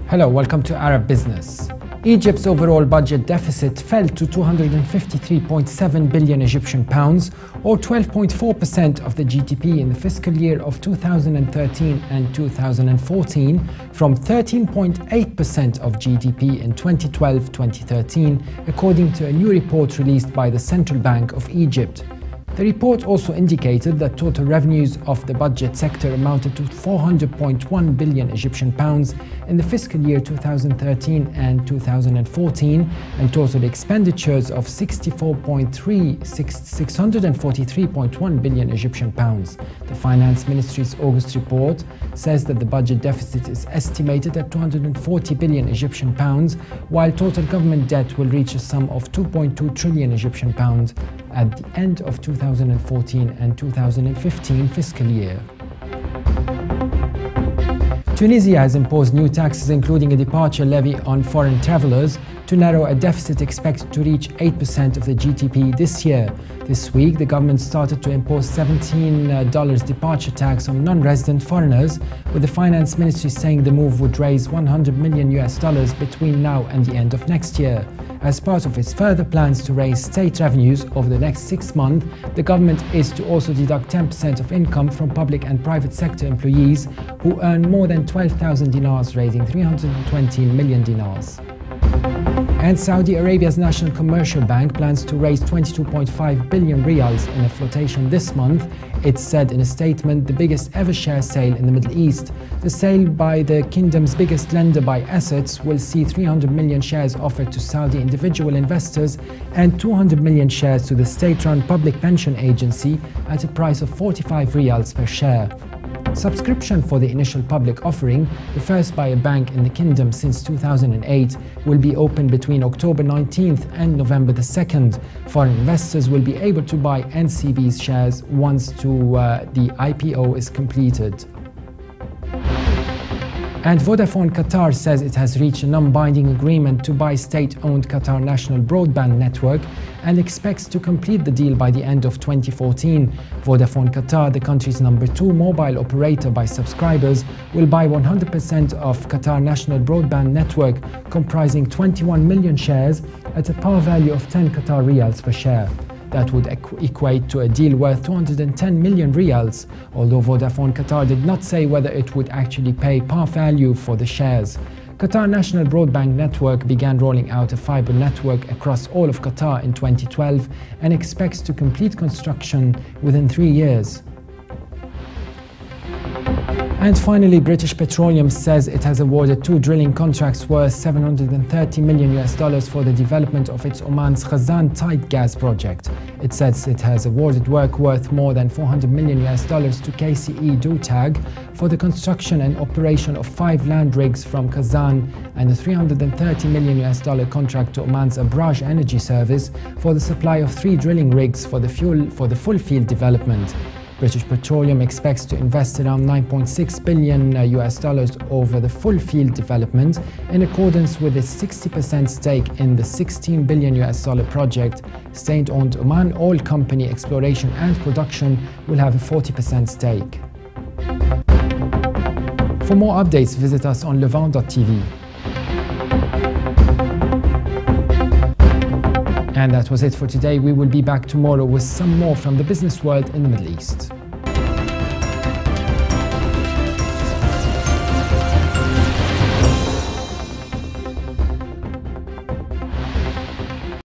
Hello, welcome to Arab Business. Egypt's overall budget deficit fell to 253.7 billion Egyptian pounds, or 12.4% of the GDP in the fiscal year of 2013 and 2014, from 13.8% of GDP in 2012-2013, according to a new report released by the Central Bank of Egypt. The report also indicated that total revenues of the budget sector amounted to 400.1 billion Egyptian pounds in the fiscal year 2013 and 2014, and total expenditures of 643.1 billion Egyptian pounds. The Finance Ministry's August report says that the budget deficit is estimated at 240 billion Egyptian pounds, while total government debt will reach a sum of 2.2 trillion Egyptian pounds at the end of 2014 and 2015 fiscal year. Tunisia has imposed new taxes, including a departure levy on foreign travelers, to narrow a deficit expected to reach 8% of the GDP this year. This week, the government started to impose $17 departure tax on non-resident foreigners, with the Finance Ministry saying the move would raise $100 million between now and the end of next year. As part of its further plans to raise state revenues over the next 6 months, the government is to also deduct 10% of income from public and private sector employees who earn more than 12,000 dinars, raising 320 million dinars. And Saudi Arabia's National Commercial Bank plans to raise 22.5 billion riyals in a flotation this month. It said in a statement, the biggest ever share sale in the Middle East. The sale by the kingdom's biggest lender by assets will see 300 million shares offered to Saudi individual investors and 200 million shares to the state-run public pension agency at a price of 45 riyals per share. Subscription for the initial public offering, the first by a bank in the kingdom since 2008, will be open between October 19th and November 2nd. Foreign investors will be able to buy NCB's shares once the IPO is completed. And Vodafone Qatar says it has reached a non-binding agreement to buy state-owned Qatar National Broadband Network and expects to complete the deal by the end of 2014. Vodafone Qatar, the country's #2 mobile operator by subscribers, will buy 100% of Qatar National Broadband Network, comprising 21 million shares at a par value of 10 Qatar riyals per share. That would equate to a deal worth 210 million riyals, although Vodafone Qatar did not say whether it would actually pay par value for the shares. Qatar National Broadband Network began rolling out a fiber network across all of Qatar in 2012 and expects to complete construction within 3 years. And finally, British Petroleum says it has awarded 2 drilling contracts worth $730 million for the development of its Oman's Khazan tight gas project. It says it has awarded work worth more than $400 million to KCE Dutag for the construction and operation of 5 land rigs from Kazan, and a $330 million contract to Oman's Abraj Energy Service for the supply of 3 drilling rigs for the full field development. British Petroleum expects to invest around $9.6 billion over the full field development, in accordance with its 60% stake in the $16 billion project. State-owned Oman Oil Company Exploration and Production will have a 40% stake. For more updates, visit us on Levant.tv. And that was it for today. We will be back tomorrow with some more from the business world in the Middle East.